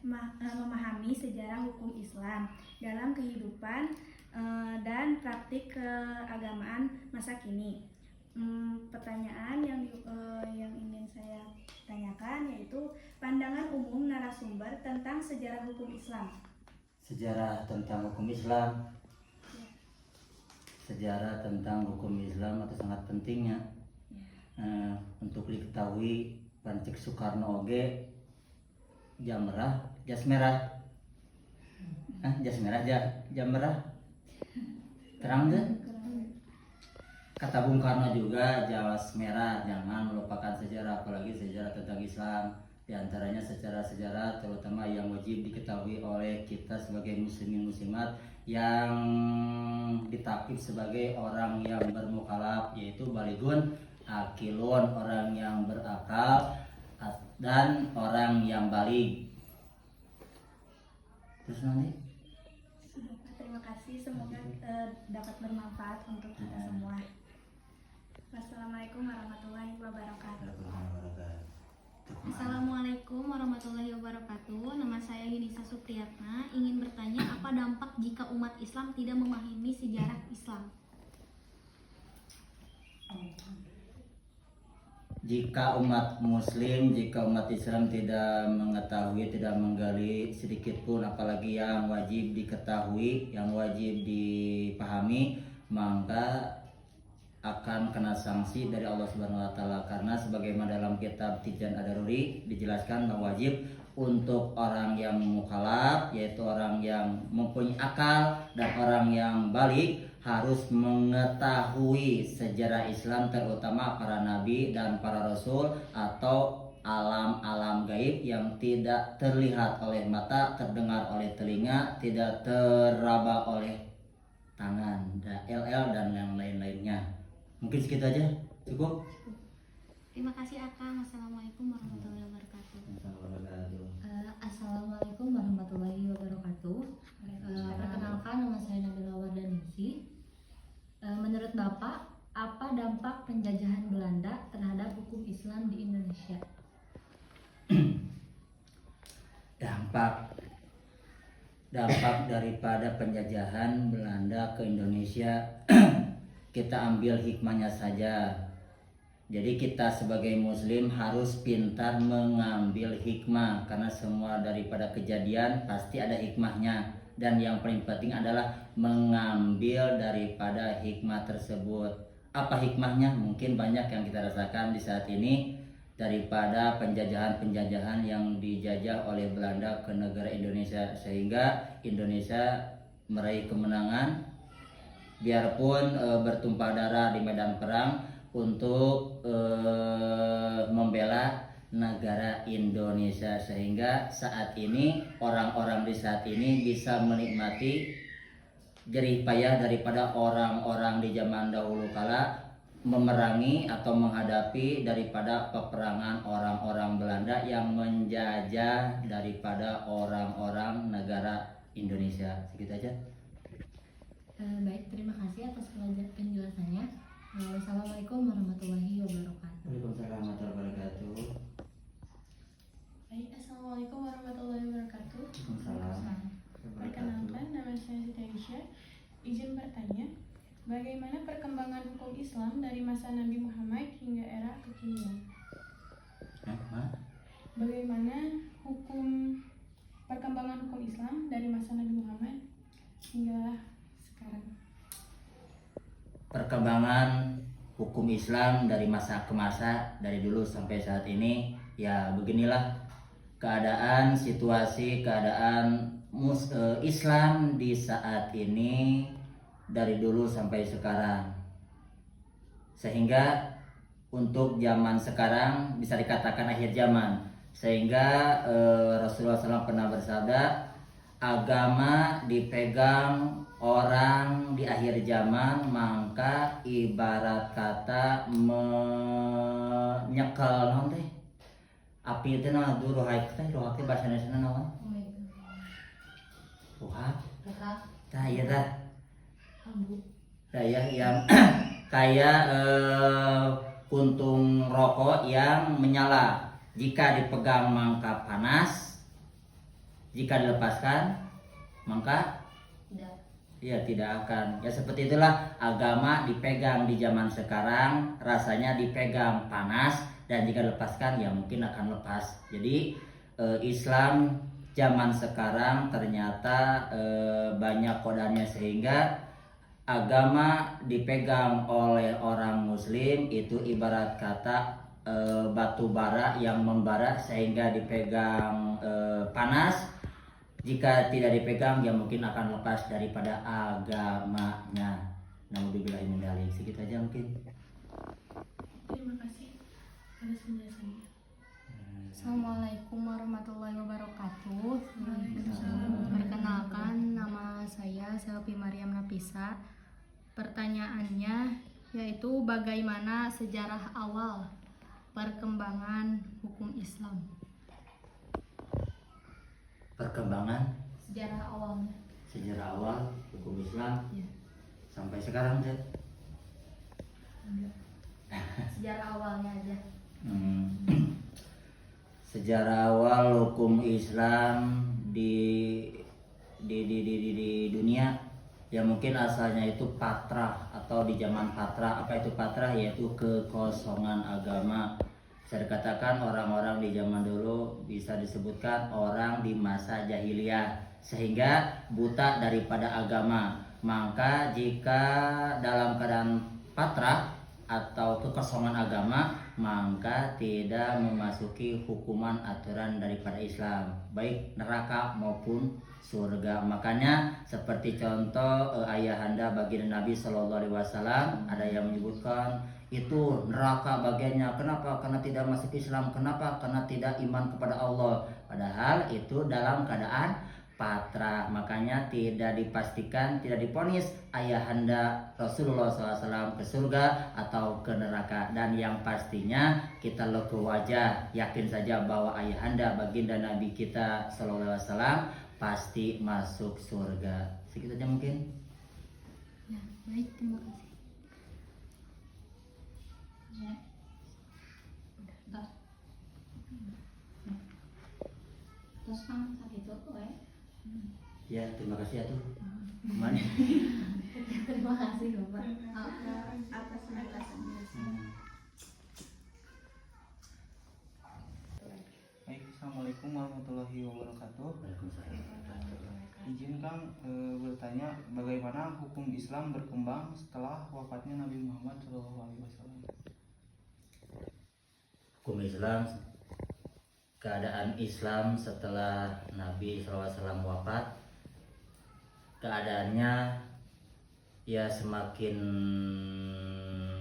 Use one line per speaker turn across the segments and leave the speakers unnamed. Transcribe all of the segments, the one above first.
memahami sejarah hukum Islam dalam kehidupan dan praktik keagamaan masa kini. Pertanyaan yang ingin saya tanyakan yaitu pandangan umum narasumber tentang sejarah hukum Islam.
Sejarah tentang hukum Islam. Sejarah tentang hukum Islam itu sangat pentingnya untuk diketahui. Pancik Soekarno oge jam merah, jas merah, jam merah, terang deh. Kata Bung Karno juga jas merah, jangan melupakan sejarah, apalagi sejarah tentang Islam. Di antaranya sejarah-sejarah terutama yang wajib diketahui oleh kita sebagai muslimin muslimat yang ditakib sebagai orang yang bermukallaf, yaitu baligun, akilun, orang yang berakal, dan orang yang balig. Terus nanti?
Terima kasih, semoga dapat bermanfaat untuk kita semua. Wassalamualaikum warahmatullahi wabarakatuh.
Assalamualaikum warahmatullahi wabarakatuh. Nama saya Yunisa Supriyatna. Ingin bertanya, apa dampak jika umat Islam tidak memahami sejarah Islam?
Jika umat Muslim, jika umat Islam tidak mengetahui, tidak menggali sedikit pun, apalagi yang wajib diketahui, yang wajib dipahami, maka akan kena sanksi dari Allah Subhanahu wa taala, karena sebagaimana dalam kitab Tijan Ad-Daruri dijelaskan bahwa wajib untuk orang yang mukallaf, yaitu orang yang mempunyai akal dan orang yang balik, harus mengetahui sejarah Islam, terutama para nabi dan para rasul atau alam-alam gaib yang tidak terlihat oleh mata, terdengar oleh telinga, tidak teraba oleh tangan, LL dan yang lain-lainnya. Mungkin segitu aja, cukup.
Terima kasih Akang. Wassalamualaikum warahmatullahi wabarakatuh.
Assalamualaikum warahmatullahi wabarakatuh. Perkenalkan, nama saya Nabila Wardanisi. Menurut Bapak, apa dampak penjajahan Belanda terhadap hukum Islam di Indonesia?
Dampak daripada penjajahan Belanda ke Indonesia kita ambil hikmahnya saja. Jadi kita sebagai muslim harus pintar mengambil hikmah, karena semua daripada kejadian pasti ada hikmahnya, dan yang paling penting adalah mengambil daripada hikmah tersebut. Apa hikmahnya? Mungkin banyak yang kita rasakan di saat ini daripada penjajahan-penjajahan yang dijajah oleh Belanda ke negara Indonesia, sehingga Indonesia meraih kemenangan biarpun bertumpah darah di medan perang untuk membela negara Indonesia, sehingga saat ini orang-orang di saat ini bisa menikmati jerih payah daripada orang-orang di zaman dahulu kala memerangi atau menghadapi daripada peperangan orang-orang Belanda yang menjajah daripada orang-orang negara Indonesia. Segitu aja.
Baik, terima kasih atas penjelasannya. Wassalamualaikum warahmatullahi wabarakatuh.
Waalaikumsalam warahmatullahi wabarakatuh.
Baik, assalamualaikum warahmatullahi wabarakatuh.
Waalaikumsalam.
Perkenalkan, nama saya Siti Aisyah. Izin bertanya, bagaimana perkembangan hukum Islam dari masa Nabi Muhammad hingga era kekinian? Bagaimana perkembangan hukum Islam dari masa Nabi Muhammad hingga sekarang?
Perkembangan hukum Islam dari masa ke masa, dari dulu sampai saat ini, ya beginilah keadaan, situasi, keadaan Islam di saat ini dari dulu sampai sekarang. Sehingga untuk zaman sekarang bisa dikatakan akhir zaman. Sehingga Rasulullah SAW pernah bersabda, agama dipegang orang di akhir zaman, maka ibarat kata menyekel naon teh api teh naon ruhak teh bahasa Indonesia naon ruhak tah ieu tah saya yang kayak puntung rokok yang menyala, jika dipegang mangka panas, Jika dilepaskan, maka
Tidak.
ya tidak akan. Ya seperti itulah agama dipegang di zaman sekarang, rasanya dipegang panas, dan jika dilepaskan ya mungkin akan lepas. Jadi Islam zaman sekarang ternyata banyak kodanya, sehingga agama dipegang oleh orang muslim itu ibarat kata batu bara yang membara sehingga dipegang panas. Jika tidak dipegang ya mungkin akan lepas daripada agamanya. Naudzubillahi min dzalik. Segitu aja mungkin.
Terima kasih atas penjelasannya.
Assalamualaikum warahmatullahi wabarakatuh. Perkenalkan, nama saya Selvi Mariam Napisa. Pertanyaannya yaitu bagaimana sejarah awal perkembangan hukum Islam?
Perkembangan
Sejarah awalnya.
sejarah awal hukum Islam
Ya.
sampai sekarang, Zed.
Sejarah awalnya aja.
Sejarah awal hukum Islam di dunia ya mungkin asalnya itu Patrah, atau di zaman Patrah. Apa itu Patrah? Yaitu kekosongan agama. Bisa dikatakan orang-orang di zaman dulu bisa disebutkan orang di masa jahiliyah, sehingga buta daripada agama. Maka jika dalam keadaan Patrah atau kekosongan agama, maka tidak memasuki hukuman aturan daripada Islam, baik neraka maupun surga. Makanya seperti contoh ayahanda baginda Nabi Shallallahu Alaihi Wasallam, ada yang menyebutkan itu neraka bagiannya. Kenapa? Karena tidak masuk Islam. Kenapa? Karena tidak iman kepada Allah. Padahal itu dalam keadaan Patra. Makanya tidak dipastikan, tidak diponis ayahanda Rasulullah SAW ke surga atau ke neraka. Dan yang pastinya kita loh ke wajah, yakin saja bahwa ayahanda baginda Nabi kita SAW pasti masuk surga. Segitu aja mungkin.
Ya, baik, terima kasih.
Ya. Udah. Terus kan saat itu
Ya, terima kasih ya tuh. Kemana?
terima kasih Bapak.
Atas penjelasannya.
Baik, Assalamualaikum warahmatullahi wabarakatuh. Izin Kang bertanya, bagaimana hukum Islam berkembang setelah wafatnya Nabi Muhammad SAW?
Hukum Islam, keadaan Islam setelah Nabi SAW wafat, keadaannya ya semakin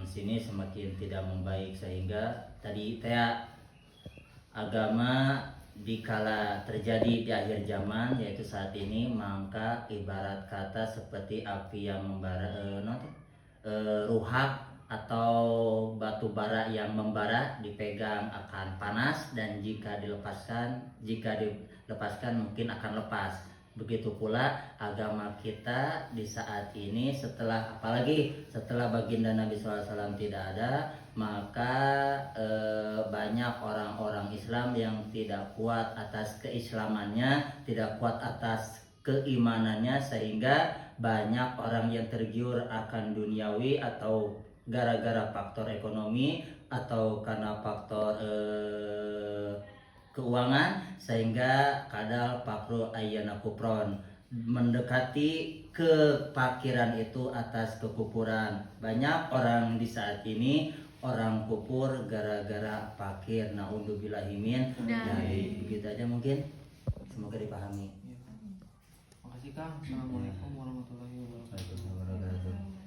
sini semakin tidak membaik, sehingga tadi agama dikala terjadi di akhir zaman, yaitu saat ini, maka ibarat kata seperti api yang membara, ruhak atau batu bara yang membara, dipegang akan panas, dan jika dilepaskan mungkin akan lepas. Begitu pula agama kita di saat ini, apalagi setelah baginda Nabi SAW tidak ada, maka banyak orang-orang Islam yang tidak kuat atas keislamannya, tidak kuat atas keimanannya, sehingga banyak orang yang tergiur akan duniawi, atau gara-gara faktor ekonomi atau karena faktor keuangan, sehingga kadal pakro ayyana kupron, mendekati kepakiran itu atas kekufuran. Banyak orang di saat ini orang kufur gara-gara fakir. Naudzubillahi min dzalik. Begitu aja mungkin, semoga dipahami.
Makasih Kang. Assalamualaikum warahmatullahi wabarakatuh.
Waalaikumsalam warahmatullahi wabarakatuh.